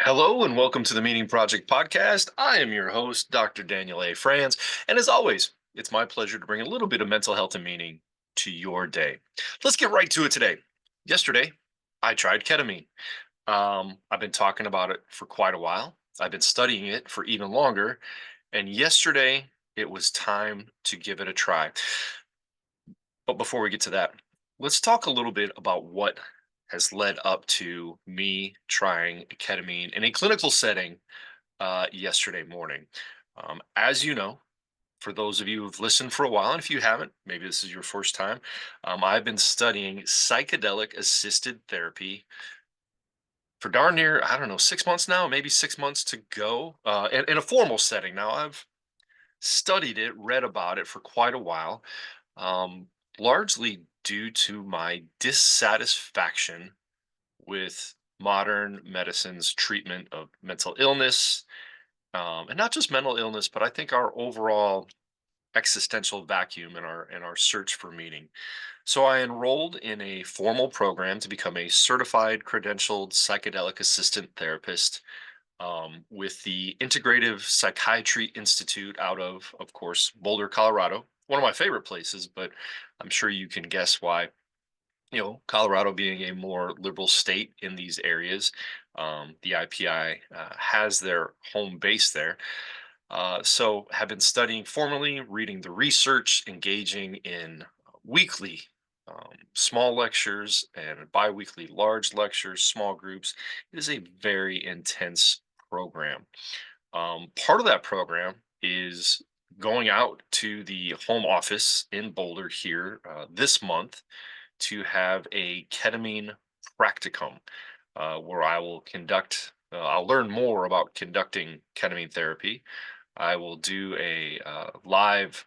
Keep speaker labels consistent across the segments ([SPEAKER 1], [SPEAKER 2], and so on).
[SPEAKER 1] Hello and welcome to the Meaning Project podcast. I am your host, Dr. Daniel A. Franz, and as always, it's my pleasure to bring a little bit of mental health and meaning to your day. Let's get right to it today. Yesterday, I tried ketamine. I've been talking about it for quite a while. I've been studying it for even longer, and yesterday it was time to give it a try. But before we get to that, let's talk a little bit about what has led up to me trying ketamine in a clinical setting yesterday morning. As you know, for those of you who've listened for a while, and if you haven't, maybe this is your first time, I've been studying psychedelic assisted therapy for darn near, I don't know, 6 months now, maybe 6 months to go in a formal setting. Now, I've studied it, read about it for quite a while, um, largely due to my dissatisfaction with modern medicine's treatment of mental illness, and not just mental illness, but I think our overall existential vacuum in our search for meaning. So I enrolled in a formal program to become a certified credentialed psychedelic assistant therapist with the Integrative Psychiatry Institute out of course, Boulder, Colorado. One of my favorite places, but I'm sure you can guess why. Colorado being a more liberal state in these areas, the IPI has their home base there. So have been studying formally, reading the research, engaging in weekly small lectures and biweekly large lectures, small groups. It is a very intense program. Part of that program is going out to the home office in Boulder here this month to have a ketamine practicum where I will I'll learn more about conducting ketamine therapy. I will do a live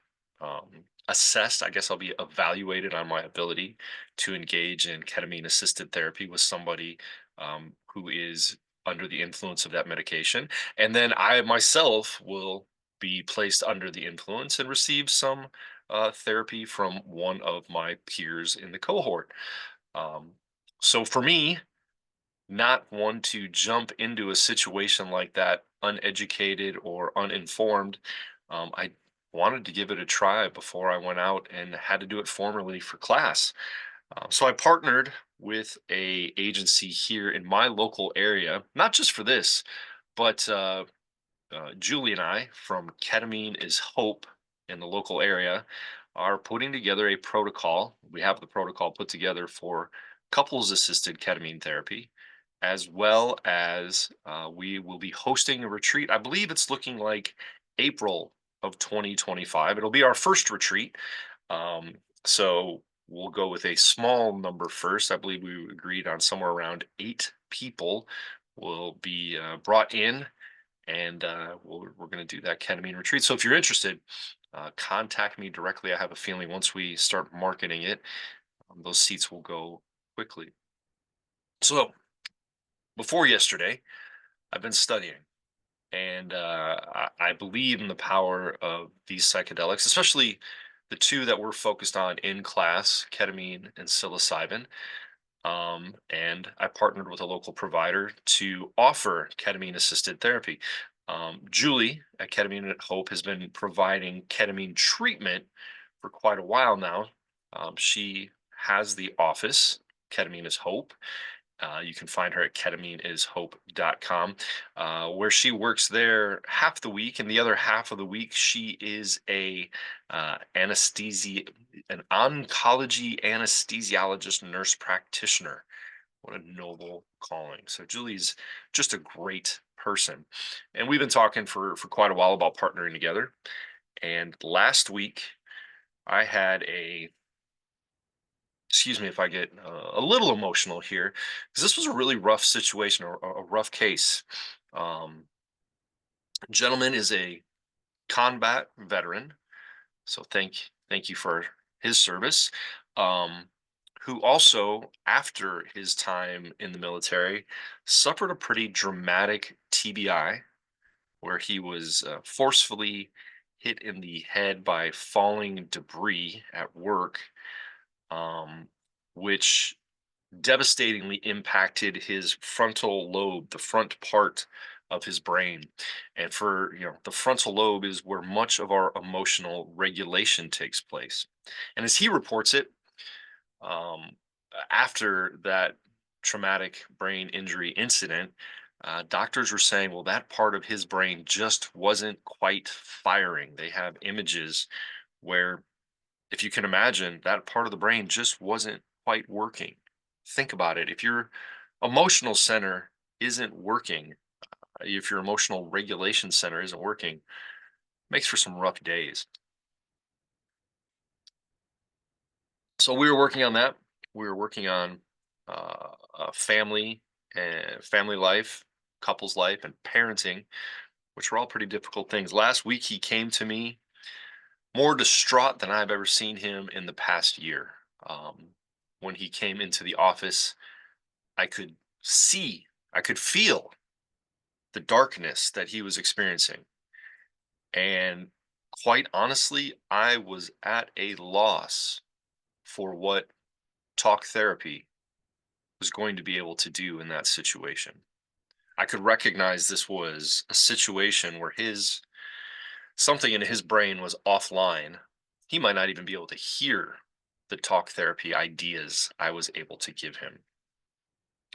[SPEAKER 1] assessed. I guess I'll be evaluated on my ability to engage in ketamine assisted therapy with somebody who is under the influence of that medication. And then I myself will be placed under the influence and receive some therapy from one of my peers in the cohort. Um, so for me, not one to jump into a situation like that uneducated or uninformed. I wanted to give it a try before I went out and had to do it formally for class. So I partnered with a agency here in my local area, not just for this, but Julie and I from Ketamine is Hope in the local area are putting together a protocol. We have the protocol put together for couples assisted ketamine therapy, as well as we will be hosting a retreat. I believe it's looking like April of 2025. It'll be our first retreat. Um, so we'll go with a small number first. I believe we agreed on somewhere around 8 people will be brought in, and we're going to do that ketamine retreat. So if you're interested, contact me directly. I have a feeling once we start marketing it, those seats will go quickly. So before yesterday, I've been studying, and I believe in the power of these psychedelics, especially the two that we're focused on in class, ketamine and psilocybin. And I partnered with a local provider to offer ketamine assisted therapy. Julie at Ketamine at Hope has been providing ketamine treatment for quite a while now. She has the office, Ketamine is Hope. You can find her at ketamine-is-hope.com, where she works there half the week, and the other half of the week she is an oncology anesthesiologist, nurse practitioner. What a noble calling! So Julie's just a great person, and we've been talking for quite a while about partnering together. And last week I had a excuse me if I get a little emotional here, because this was a really rough situation or a rough case. Um, Gentleman is a combat veteran, so thank you for his service. Um, who also, after his time in the military, suffered a pretty dramatic TBI, where he was forcefully hit in the head by falling debris at work, um, which devastatingly impacted his frontal lobe, the front part of his brain. And the frontal lobe is where much of our emotional regulation takes place. And as he reports it, um, after that traumatic brain injury incident, doctors were saying, well, that part of his brain just wasn't quite firing. They have images where, if you can imagine, that part of the brain just wasn't quite working. Think about it. If your emotional center isn't working, if your emotional regulation center isn't working, makes for some rough days. So we were working on that. We were working on family and family life, couples life, and parenting, which were all pretty difficult things. Last week, he came to me more distraught than I've ever seen him in the past year. Um, when he came into the office, I could see, I could feel the darkness that he was experiencing. And quite honestly, I was at a loss for what talk therapy was going to be able to do in that situation. I could recognize this was a situation where his something in his brain was offline. He might not even be able to hear the talk therapy ideas I was able to give him.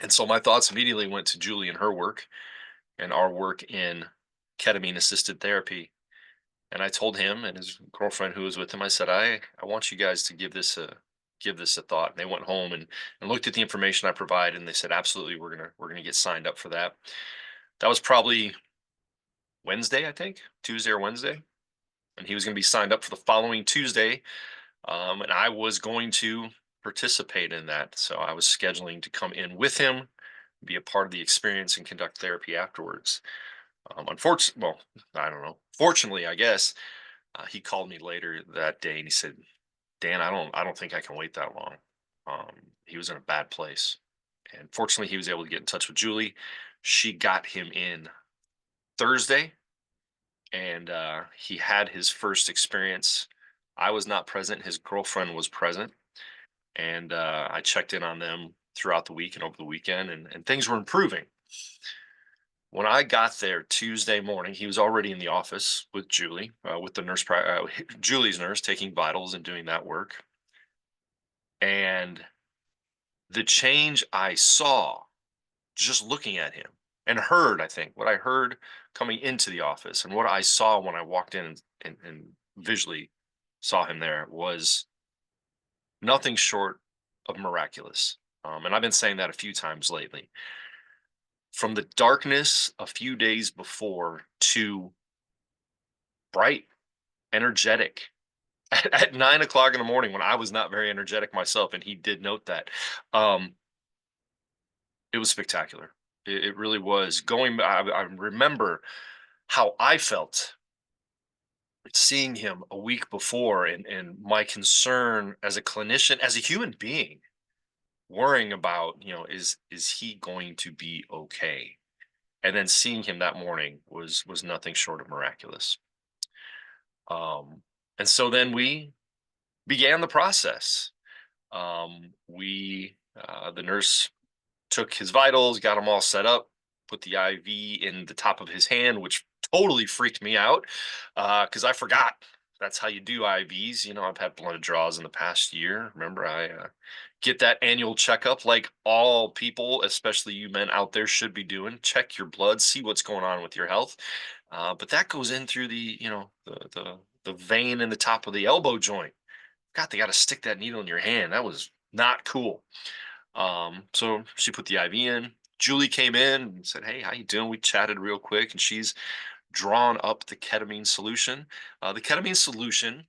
[SPEAKER 1] And so my thoughts immediately went to Julie and her work and our work in ketamine assisted therapy. And I told him and his girlfriend who was with him, I said, I want you guys to give this a thought. And they went home and looked at the information I provided, and they said, absolutely, we're gonna get signed up for that. That was probably Wednesday, I think, Tuesday or Wednesday. And he was gonna be signed up for the following Tuesday. And I was going to participate in that. So I was scheduling to come in with him, be a part of the experience and conduct therapy afterwards. Unfortunately, well, I don't know. Fortunately, I guess he called me later that day and he said, "Dan, I don't think I can wait that long." He was in a bad place, and fortunately, he was able to get in touch with Julie. She got him in Thursday, and he had his first experience. I was not present. His girlfriend was present, and I checked in on them throughout the week and over the weekend, and things were improving. When I got there Tuesday morning, he was already in the office with Julie, with the Julie's nurse, taking vitals and doing that work. And the change I saw just looking at him and heard, I think, what I heard coming into the office and what I saw when I walked in and visually saw him there was nothing short of miraculous. And I've been saying that a few times lately. From the darkness a few days before to bright, energetic at 9 o'clock in the morning when I was not very energetic myself, and he did note that. Um, it was spectacular. It really was. I remember how I felt seeing him a week before, and my concern as a clinician, as a human being, worrying about, is he going to be okay? And then seeing him that morning was nothing short of miraculous. Um, and so then we began the process. The nurse took his vitals, got him all set up, put the IV in the top of his hand, which totally freaked me out because I forgot that's how you do IVs. I've had blood draws in the past year. Remember, I get that annual checkup like all people, especially you men out there, should be doing. Check your blood, see what's going on with your health. But that goes in through the vein in the top of the elbow joint. God, they got to stick that needle in your hand. That was not cool. So she put the IV in. Julie came in and said, "Hey, how you doing?" We chatted real quick, and she's drawn up the ketamine solution. The ketamine solution.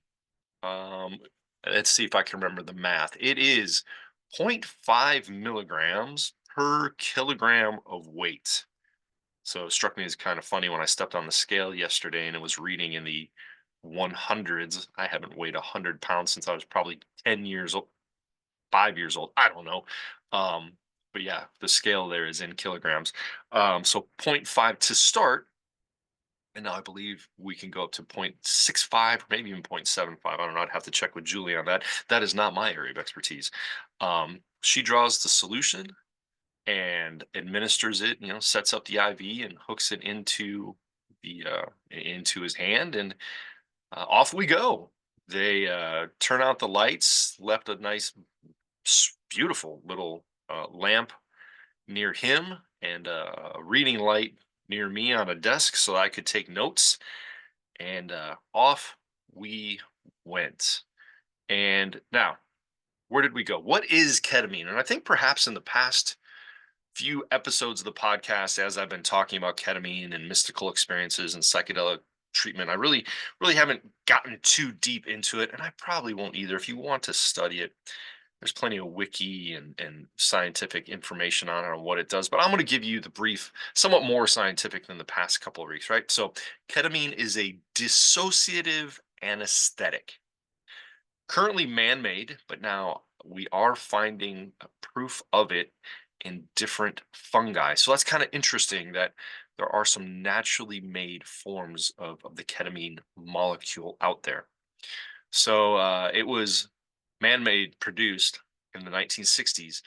[SPEAKER 1] Um, let's see if I can remember the math. It is 0.5 milligrams per kilogram of weight. So it struck me as kind of funny when I stepped on the scale yesterday and it was reading in the 100s. I haven't weighed 100 pounds since I was probably 10 years old, 5 years old. I don't know. Um, but yeah, the scale there is in kilograms. So zero point 0.5 to start. And now I believe we can go up to 0.65 or maybe even 0.75. I don't know. I'd have to check with Julie on that. That is not my area of expertise. She draws the solution and administers it, sets up the IV and hooks it into his hand, and off we go. They turn out the lights, left a nice, beautiful little lamp near him, and a reading light near me on a desk so I could take notes. And off we went. And now, where did we go? What is ketamine? And I think perhaps in the past few episodes of the podcast, as I've been talking about ketamine and mystical experiences and psychedelic treatment, I really haven't gotten too deep into it, and I probably won't either. If you want to study it, there's plenty of wiki and scientific information on what it does. But I'm going to give you the brief, somewhat more scientific than the past couple of weeks, right? So, ketamine is a dissociative anesthetic, currently man-made, but now we are finding proof of it in different fungi. So that's kind of interesting that there are some naturally made forms of the ketamine molecule out there. So it was man-made, produced in the 1960s,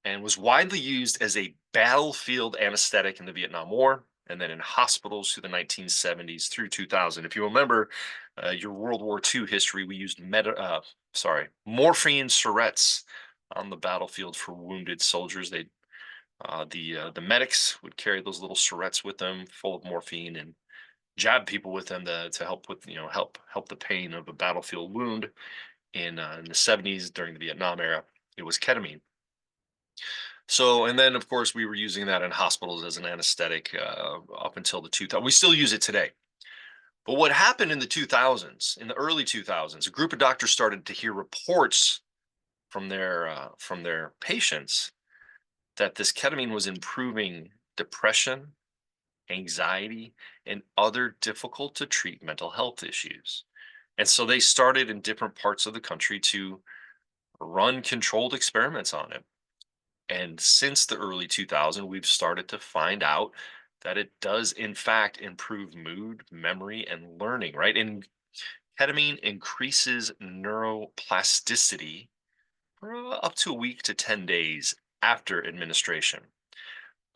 [SPEAKER 1] and was widely used as a battlefield anesthetic in the Vietnam War, and then in hospitals through the 1970s through 2000. If you remember your World War II history, we used morphine syrettes on the battlefield for wounded soldiers. The medics would carry those little syrettes with them, full of morphine, and jab people with them to help with help the pain of a battlefield wound. In the 70s during the Vietnam era, it was ketamine. So, and then of course we were using that in hospitals as an anesthetic up until the 2000s. We still use it today. But what happened in the 2000s, in the early 2000s, a group of doctors started to hear reports from their patients that this ketamine was improving depression, anxiety, and other difficult to treat mental health issues. And so they started in different parts of the country to run controlled experiments on it. And since the early 2000s, we've started to find out that it does, in fact, improve mood, memory, and learning, right? And ketamine increases neuroplasticity for up to a week to 10 days after administration.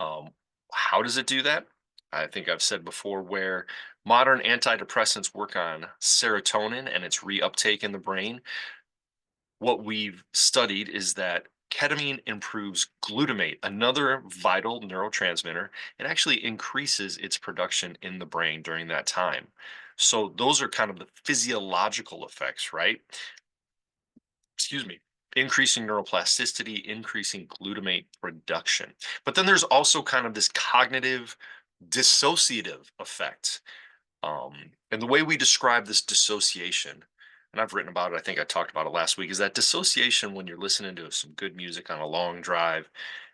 [SPEAKER 1] Um, how does it do that? I think I've said before where modern antidepressants work on serotonin and its reuptake in the brain. What we've studied is that ketamine improves glutamate, another vital neurotransmitter. It actually increases its production in the brain during that time. So those are kind of the physiological effects, right? Excuse me. Increasing neuroplasticity, increasing glutamate production. But then there's also kind of this cognitive dissociative effect. And the way we describe this dissociation, and I've written about it, I think I talked about it last week, is that dissociation when you're listening to some good music on a long drive,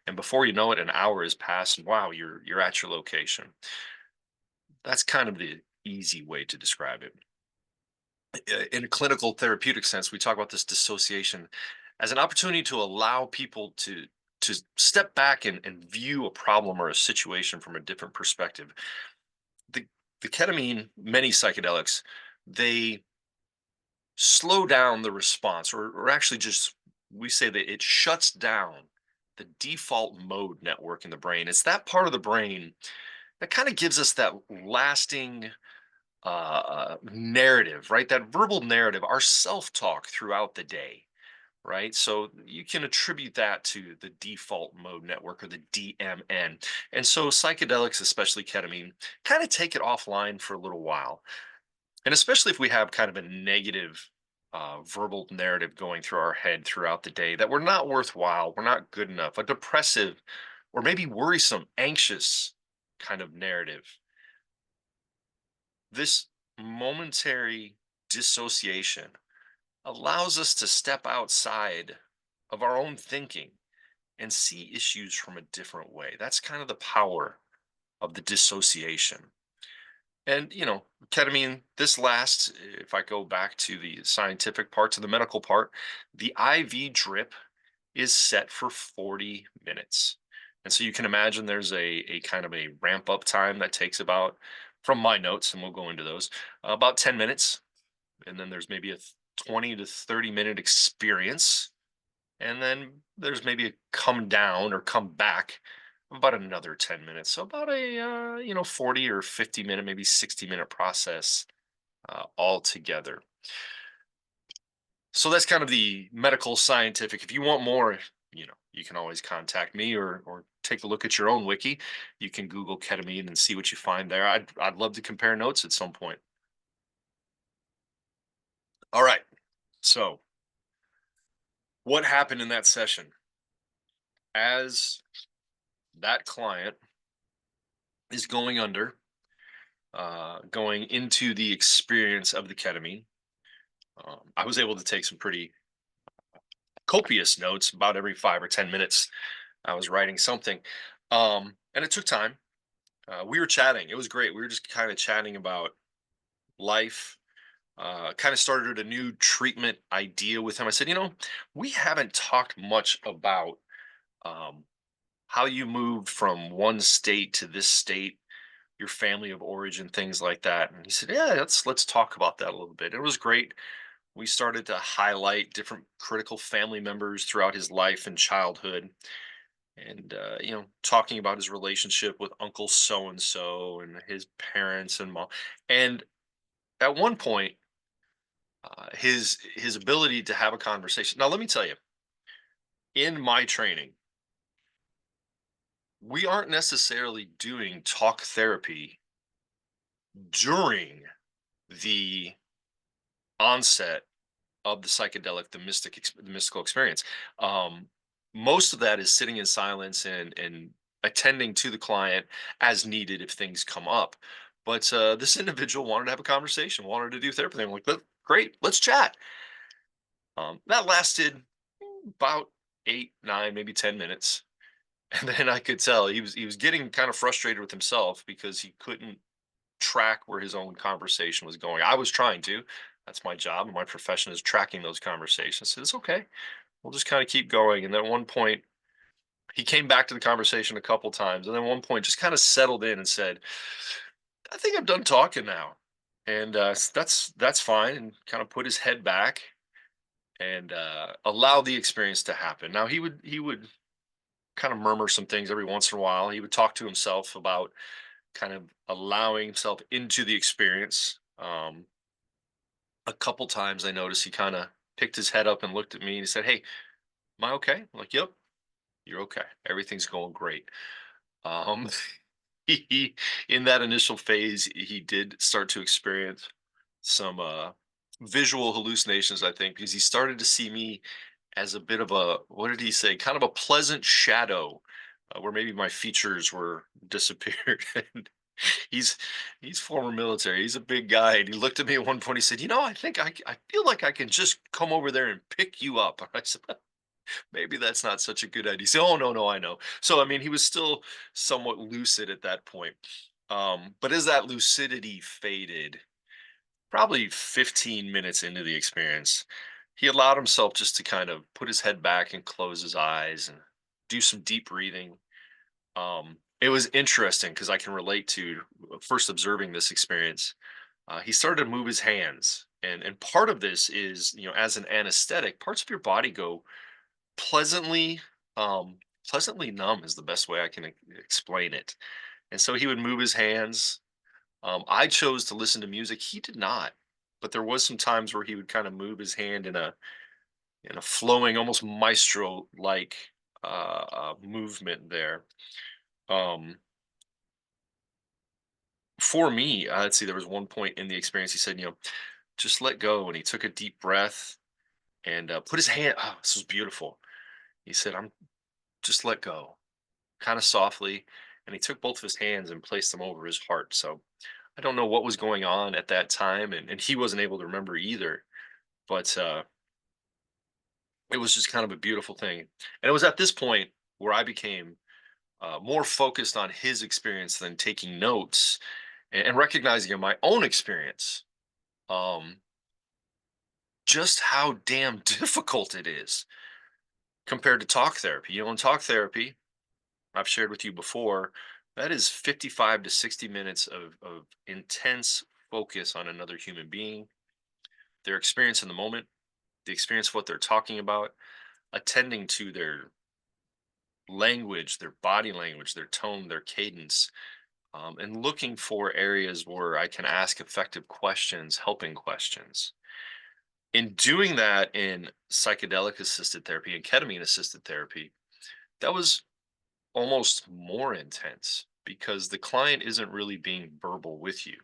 [SPEAKER 1] and before you know it, an hour has passed, and wow, you're at your location. That's kind of the easy way to describe it. In a clinical therapeutic sense, we talk about this dissociation as an opportunity to allow people to step back and view a problem or a situation from a different perspective. The the ketamine, many psychedelics, they slow down the response, or actually just we say that it shuts down the default mode network in the brain. It's that part of the brain that kind of gives us that lasting narrative, right? That verbal narrative, our self-talk throughout the day, right? So you can attribute that to the default mode network, or the DMN. And so psychedelics, especially ketamine, kind of take it offline for a little while. And especially if we have kind of a negative verbal narrative going through our head throughout the day that we're not worthwhile, we're not good enough, a depressive or maybe worrisome, anxious kind of narrative. This momentary dissociation allows us to step outside of our own thinking and see issues from a different way. That's kind of the power of the dissociation. And, ketamine, this lasts, if I go back to the scientific part, to the medical part, the IV drip is set for 40 minutes. And so you can imagine there's a kind of a ramp up time that takes about, from my notes, and we'll go into those, about 10 minutes. And then there's maybe a 20 to 30-minute experience And then there's maybe a come down or come back about another 10 minutes. So about a 40 or 50 minute, maybe 60-minute process altogether. So that's kind of the medical scientific. If you want more, you can always contact me or take a look at your own wiki. You can Google ketamine and see what you find there. I'd love to compare notes at some point. All right. So what happened in that session? As that client is going under, going into the experience of the ketamine, I was able to take some pretty copious notes about every 5 or 10 minutes. I was writing something, and it took time. We were chatting. It was great. We were just kind of chatting about life. Kind of started a new treatment idea with him. I said, we haven't talked much about um, how you moved from one state to this state, your family of origin, things like that. And he said, yeah, let's talk about that a little bit. It was great. We started to highlight different critical family members throughout his life and childhood, and talking about his relationship with Uncle so and so and his parents and mom. And at one point, his ability to have a conversation. Now, let me tell you, in my training, we aren't necessarily doing talk therapy during the onset of the psychedelic, the mystical experience. Um, Most of that is sitting in silence and attending to the client as needed if things come up. But this individual wanted to have a conversation, wanted to do therapy. I'm like, Great, let's chat." That lasted about 8, 9, maybe 10 minutes, and then I could tell he was getting kind of frustrated with himself because he couldn't track where his own conversation was going. I was trying to. That's my job, and my profession is tracking those conversations. So it's okay. We'll just kind of keep going. And then at one point, he came back to the conversation a couple times, and then at one point, just kind of settled in and said, "I think I'm done talking now," and that's fine. And kind of put his head back and allow the experience to happen. Now he would kind of murmur some things every once in a while. He would talk to himself about kind of allowing himself into the experience. A couple times I noticed he kind of picked his head up and looked at me and he said, "Hey, am I okay?" I'm like, "Yep, you're okay. Everything's going great." Um, he in that initial phase, he did start to experience some visual hallucinations, I think, because he started to see me as a bit of a, what did he say? Kind of a pleasant shadow, where maybe my features were disappeared. And he's he's former military. He's a big guy, and he looked at me at one point. He said, I think I feel like I can just come over there and pick you up." I said, maybe that's not such a good idea. He said, "Oh, no, no, I know." So I mean, he was still somewhat lucid at that point. But as that lucidity faded, probably 15 minutes into the experience, he allowed himself just to kind of put his head back and close his eyes and do some deep breathing. It was interesting because I can relate to first observing this experience. He started to move his hands, and part of this is, as an anesthetic, parts of your body go pleasantly, um, pleasantly numb is the best way I can explain it. And so he would move his hands. I chose to listen to music. He did not, but there was some times where he would kind of move his hand in a flowing, almost maestro like movement there. Um, for me, let's see, there was one point in the experience he said, just let go. And he took a deep breath and put his hand, oh, this was beautiful. He said, I'm just let go, kind of softly. And he took both of his hands and placed them over his heart. So I don't know what was going on at that time. And he wasn't able to remember either. But it was just kind of a beautiful thing. And it was at this point where I became more focused on his experience than taking notes, and recognizing in my own experience, um, just how damn difficult it is compared to talk therapy. In talk therapy, I've shared with you before, that is 55 to 60 minutes of intense focus on another human being, their experience in the moment, the experience of what they're talking about. attending to their language, their body language, their tone, their cadence, and looking for areas where I can ask effective questions, helping questions. In doing that in psychedelic assisted therapy and ketamine assisted therapy, that was almost more intense because the client isn't really being verbal with you.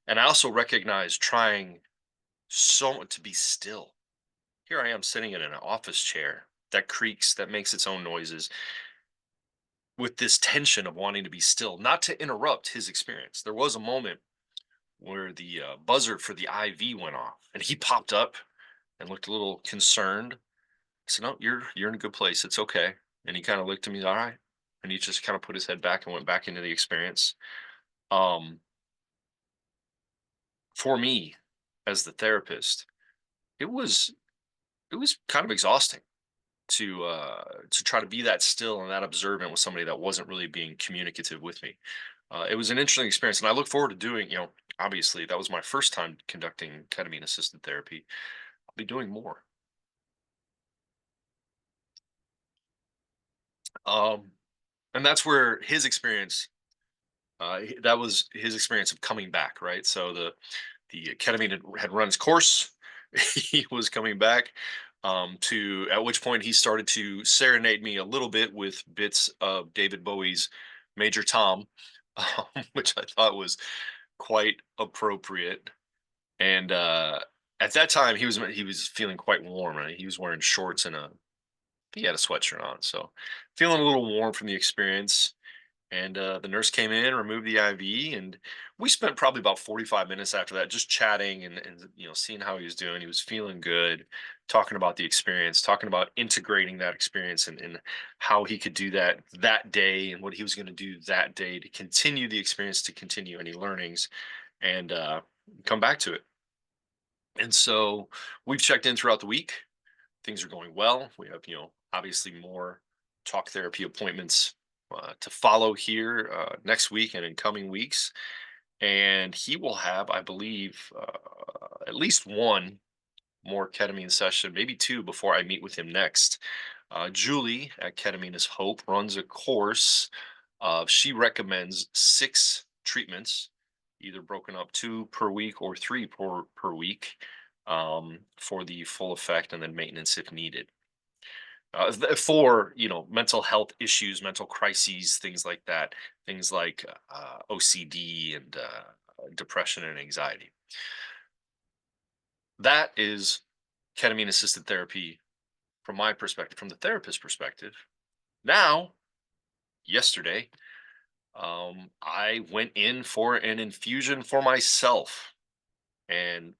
[SPEAKER 1] And I also recognize trying so much to be still. Here I am sitting in an office chair that creaks, that makes its own noises, with this tension of wanting to be still, not to interrupt his experience. There was a moment where the buzzer for the IV went off, and he popped up and looked a little concerned. I said, "No, you're in a good place. It's okay." And he kind of looked at me, "All right," and he just kind of put his head back and went back into the experience. Um, for me, as the therapist, it was it was kind of exhausting to try to be that still and that observant with somebody that wasn't really being communicative with me. It was an interesting experience, and I look forward to doing. Obviously, that was my first time conducting ketamine assisted therapy. I'll be doing more. Um, and that's where his experience. That was his experience of coming back, right? So the ketamine had run its course. He was coming back, to at which point he started to serenade me a little bit with bits of David Bowie's Major Tom, which I thought was quite appropriate. And at that time, he was feeling quite warm. Right? He was wearing shorts and he had a sweatshirt on, so feeling a little warm from the experience. And the nurse came in, removed the IV, and we spent probably about 45 minutes after that just chatting and seeing how he was doing. He was feeling good, talking about the experience, talking about integrating that experience and how he could do that day and what he was going to do that day to continue the experience, to continue any learnings, and come back to it. And so we've checked in throughout the week. Things are going well. We have, obviously more talk therapy appointments to follow here next week and in coming weeks. And he will have, I believe, at least one more ketamine session, maybe two before I meet with him next. Julie at Ketamine is Hope runs a course. She recommends 6 treatments, either broken up 2 per week or 3 per week, for the full effect and then maintenance if needed. For mental health issues, mental crises, things like that, things like OCD and depression and anxiety. That is ketamine assisted therapy from my perspective, from the therapist perspective. Now, yesterday, I went in for an infusion for myself. And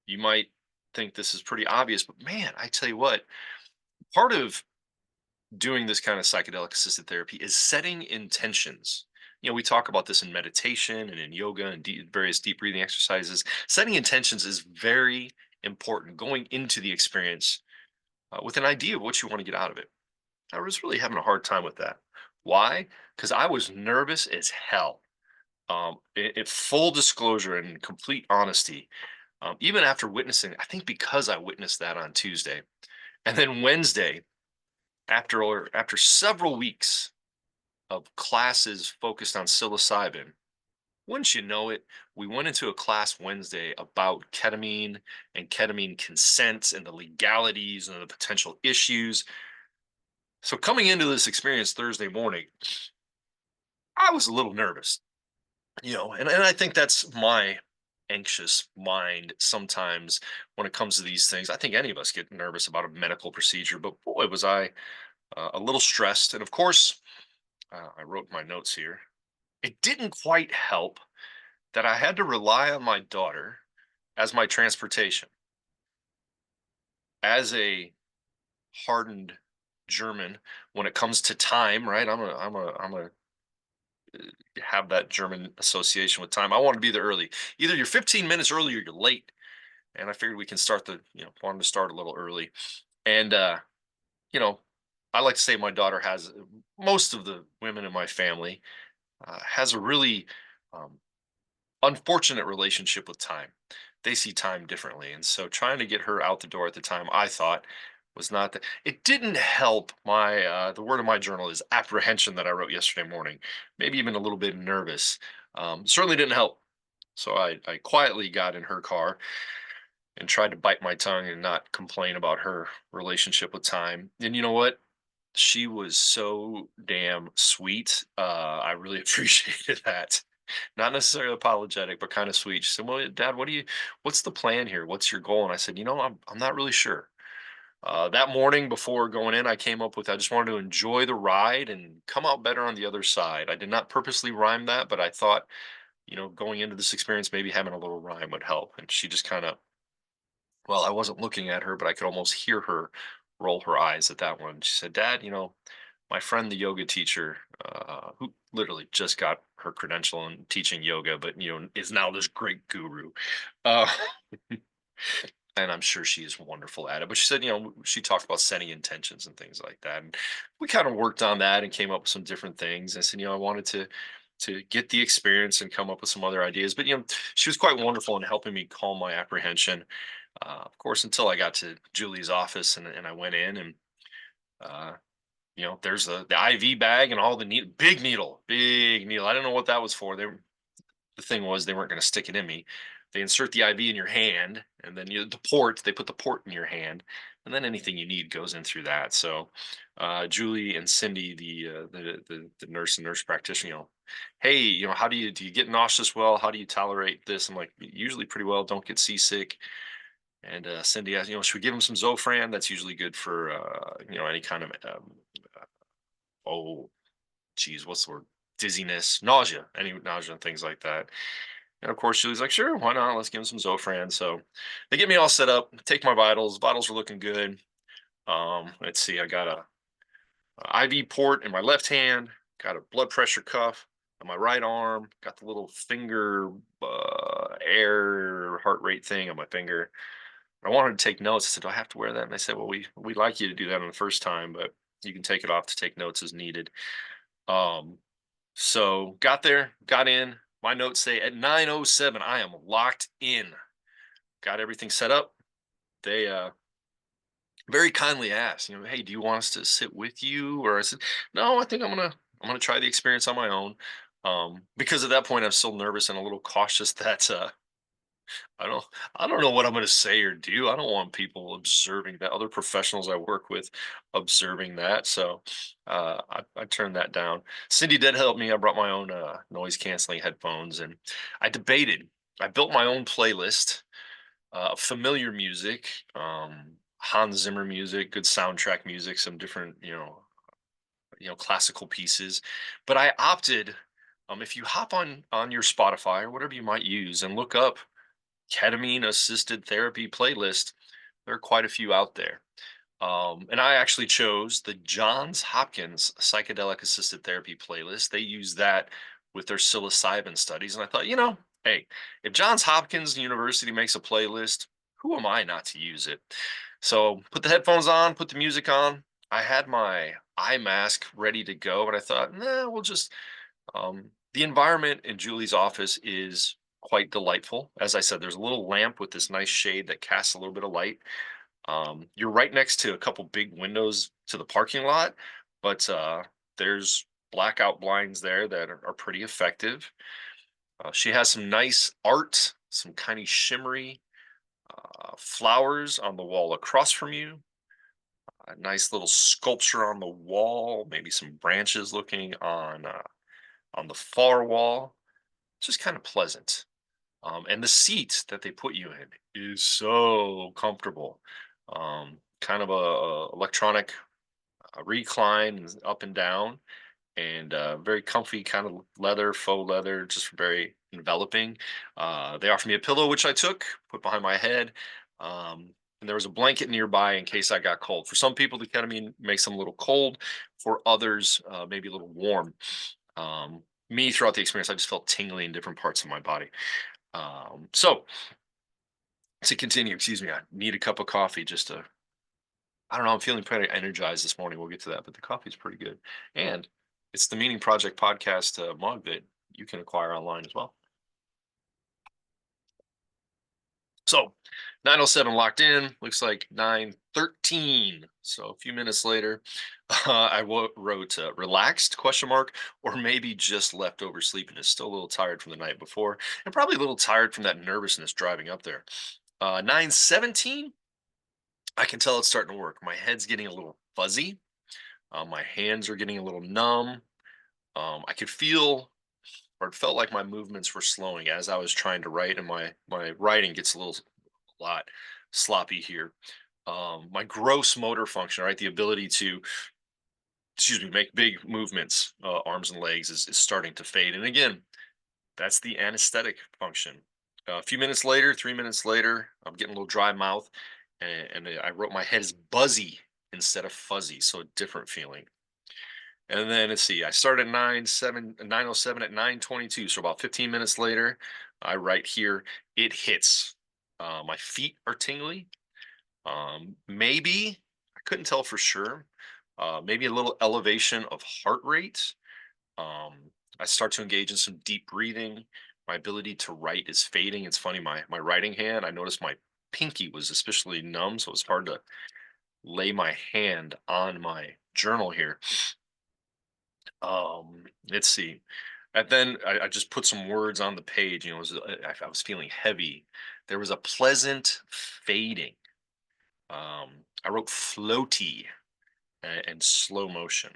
[SPEAKER 1] you might think this is pretty obvious, but man, I tell you what, part of doing this kind of psychedelic assisted therapy is setting intentions. We talk about this in meditation and in yoga and various deep breathing exercises. Setting intentions is very important going into the experience with an idea of what you want to get out of it. I was really having a hard time with that. Why? Because I was nervous as hell. Full disclosure and complete honesty, even after witnessing, I think because I witnessed that on Tuesday, and then Wednesday, after several weeks of classes focused on psilocybin, wouldn't you know it, we went into a class Wednesday about ketamine and ketamine consent and the legalities and the potential issues. So coming into this experience Thursday morning, I was a little nervous, and I think that's my anxious mind sometimes when it comes to these things. I think any of us get nervous about a medical procedure, but boy, was I a little stressed. And of course, I wrote my notes here. It didn't quite help that I had to rely on my daughter as my transportation. As a hardened German, when it comes to time, right? I'm a have that German association with time. I want to be there early. Either you're 15 minutes early or you're late. And I figured we can wanted to start a little early. And you know, I like to say my daughter has, most of the women in my family has a really um, unfortunate relationship with time. They see time differently, and so trying to get her out the door at the time I thought Was not that it didn't help my the word of my journal is apprehension that I wrote yesterday morning. Maybe even a little bit nervous. Certainly didn't help. So I quietly got in her car and tried to bite my tongue and not complain about her relationship with time. And you know what? She was so damn sweet. I really appreciated that. Not necessarily apologetic, but kind of sweet. She said, "Well, Dad, what's the plan here? What's your goal?" And I said, I'm not really sure. That morning before going in, I came up with I just wanted to enjoy the ride and come out better on the other side. I did not purposely rhyme that, but I thought, going into this experience, maybe having a little rhyme would help. And she just kind of, well, I wasn't looking at her, but I could almost hear her roll her eyes at that one. She said, "Dad, my friend, the yoga teacher, who literally just got her credential in teaching yoga, but is now this great guru." Uh, and I'm sure she is wonderful at it. But she said, she talked about setting intentions and things like that, and we kind of worked on that and came up with some different things. I said, I wanted to get the experience and come up with some other ideas. But she was quite wonderful in helping me calm my apprehension. Of course, until I got to Julie's office and I went in and uh, there's the IV bag and all the big needle. I don't know what that was for. The thing was they weren't going to stick it in me. They insert the IV in your hand, and then they put the port in your hand, and then anything you need goes in through that. So, Julie and Cindy, the nurse and nurse practitioner, hey, how do you get nauseous well? How do you tolerate this? I'm like, usually pretty well. Don't get seasick. And Cindy asked, should we give him some Zofran? That's usually good for any kind of oh, geez, what's the word? Dizziness, nausea, any nausea and things like that. And of course, Julie's like, sure, why not? Let's give him some Zofran. So they get me all set up, take my vitals. Vitals are looking good. Let's see, I got a IV port in my left hand, got a blood pressure cuff on my right arm, got the little finger air heart rate thing on my finger. I wanted to take notes. I said, "Do I have to wear that?" And they said, "Well, we'd like you to do that on the first time, but you can take it off to take notes as needed." Um, so got there, got in. My notes say at 9:07, I am locked in. Got everything set up. They very kindly asked, "Hey, do you want us to sit with you?" Or I said, "No, I think I'm gonna try the experience on my own." Because at that point I'm still nervous and a little cautious that I don't I don't know what I'm going to say or do. I don't want people observing that, other professionals I work with observing that. So I turned that down. Cindy did help me. I brought my own noise canceling headphones and I debated. I built my own playlist of familiar music, Hans Zimmer music, good soundtrack music, some different, classical pieces. But I opted, if you hop on your Spotify or whatever you might use and look up ketamine-assisted therapy playlist, there are quite a few out there. And I actually chose the Johns Hopkins psychedelic assisted therapy playlist. They use that with their psilocybin studies. And I thought, hey, if Johns Hopkins University makes a playlist, who am I not to use it? So put the headphones on, put the music on. I had my eye mask ready to go, but I thought, nah, we'll just the environment in Julie's office is quite delightful. As I said, there's a little lamp with this nice shade that casts a little bit of light. You're right next to a couple big windows to the parking lot, but there's blackout blinds there that are pretty effective. She has some nice art, some kind of shimmery flowers on the wall across from you. A nice little sculpture on the wall, maybe some branches looking on the far wall. Just kind of pleasant. And the seat that they put you in is so comfortable. Kind of a electronic recline up and down, and very comfy kind of leather, faux leather, just very enveloping. They offered me a pillow, which I took, put behind my head. And there was a blanket nearby in case I got cold. For some people, the ketamine makes them a little cold. For others, maybe a little warm. Me, throughout the experience, I just felt tingly in different parts of my body. So to continue, excuse me, I need a cup of coffee just to, I don't know, I'm feeling pretty energized this morning. We'll get to that, but the coffee is pretty good. And it's the Meaning Project podcast mug that you can acquire online as well. So 9:07 locked in, looks like 9:13. So a few minutes later, wrote relaxed question mark, or maybe just leftover sleepiness. Still a little tired from the night before, and probably a little tired from that nervousness driving up there. 9:17, I can tell it's starting to work. My head's getting a little fuzzy. My hands are getting a little numb. I could feel, or it felt like my movements were slowing as I was trying to write, and my writing gets a lot sloppy here. My gross motor function, right, the ability to, excuse me, make big movements, arms and legs, is starting to fade. And again, that's the anesthetic function. A few minutes later, 3 minutes later, I'm getting a little dry mouth, and I wrote my head is buzzy instead of fuzzy, so a different feeling. And then let's see, I started at 9:07 at 9:22. So about 15 minutes later, I write here, it hits. My feet are tingly. Maybe, I couldn't tell for sure. Maybe a little elevation of heart rate. I start to engage in some deep breathing. My ability to write is fading. It's funny, my writing hand, I noticed my pinky was especially numb, so it's hard to lay my hand on my journal here. Let's see. And then I just put some words on the page. I was feeling heavy. There was a pleasant fading. I wrote floaty and slow motion.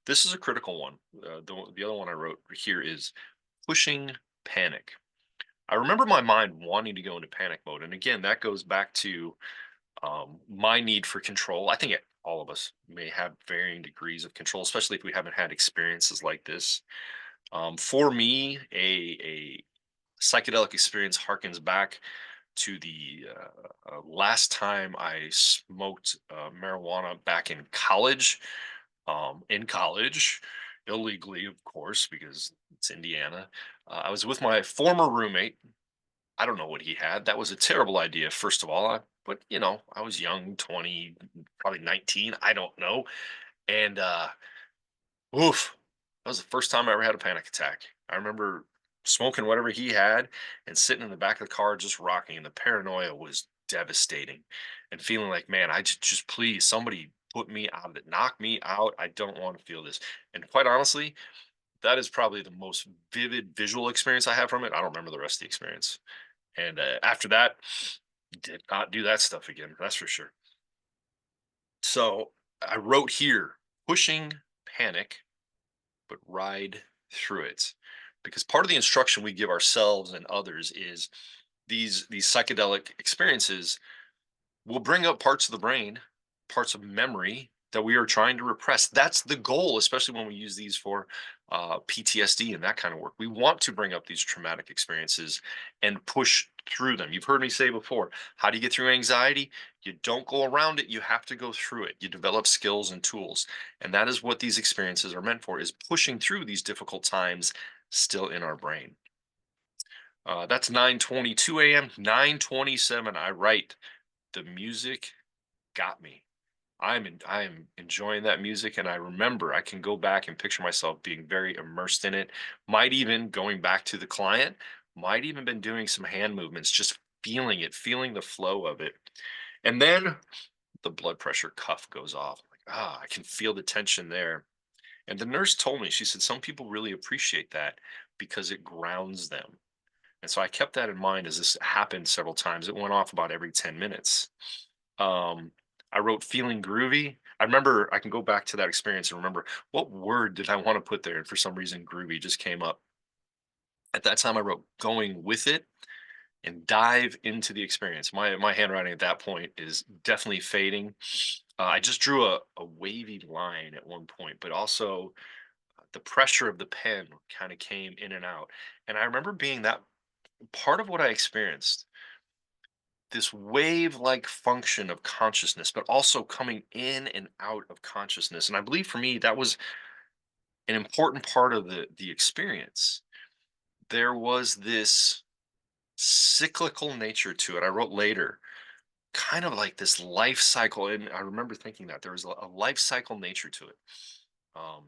[SPEAKER 1] This is a critical one. The other one I wrote here is pushing panic. I remember my mind wanting to go into panic mode, and again, that goes back to my need for control. I think all of us may have varying degrees of control, especially if we haven't had experiences like this. For me, a psychedelic experience harkens back to the last time I smoked marijuana back in college. In college, illegally, of course, because it's Indiana. I was with my former roommate. I don't know what he had. That was a terrible idea, first of all. But I was young, 20, probably 19. I don't know. And oof, that was the first time I ever had a panic attack. I remember smoking whatever he had and sitting in the back of the car just rocking, and the paranoia was devastating. And feeling like, man, just please somebody put me out of it, knock me out. I don't want to feel this. And quite honestly, that is probably the most vivid visual experience I have from it. I don't remember the rest of the experience. And after that, did not do that stuff again. That's for sure. So I wrote here, pushing panic, but ride through it, because part of the instruction we give ourselves and others is these psychedelic experiences will bring up parts of the brain, parts of memory that we are trying to repress. That's the goal, especially when we use these for PTSD and that kind of work. We want to bring up these traumatic experiences and push through them. You've heard me say before, how do you get through anxiety? You don't go around it, you have to go through it. You develop skills and tools. And that is what these experiences are meant for, is pushing through these difficult times still in our brain. That's 9:22 a.m. 9:27. I write, the music got me. I am enjoying that music, and I remember I can go back and picture myself being very immersed in it. Might even going back to the client, might even been doing some hand movements, just feeling it, feeling the flow of it. And then the blood pressure cuff goes off. Like, I can feel the tension there. And the nurse told me, she said, some people really appreciate that because it grounds them. And so I kept that in mind as this happened several times. It went off about every 10 minutes. Um, I wrote feeling groovy. I remember I can go back to that experience and remember what word did I want to put there. And for some reason, groovy just came up. At that time, I wrote going with it and dive into the experience. My handwriting at that point is definitely fading. I just drew a wavy line at one point, but also the pressure of the pen kind of came in and out. And I remember being that part of what I experienced, this wave like function of consciousness, but also coming in and out of consciousness. And I believe for me, that was an important part of the experience. There was this cyclical nature to it. I wrote later, kind of like this life cycle. And I remember thinking that there was a life cycle nature to it, um,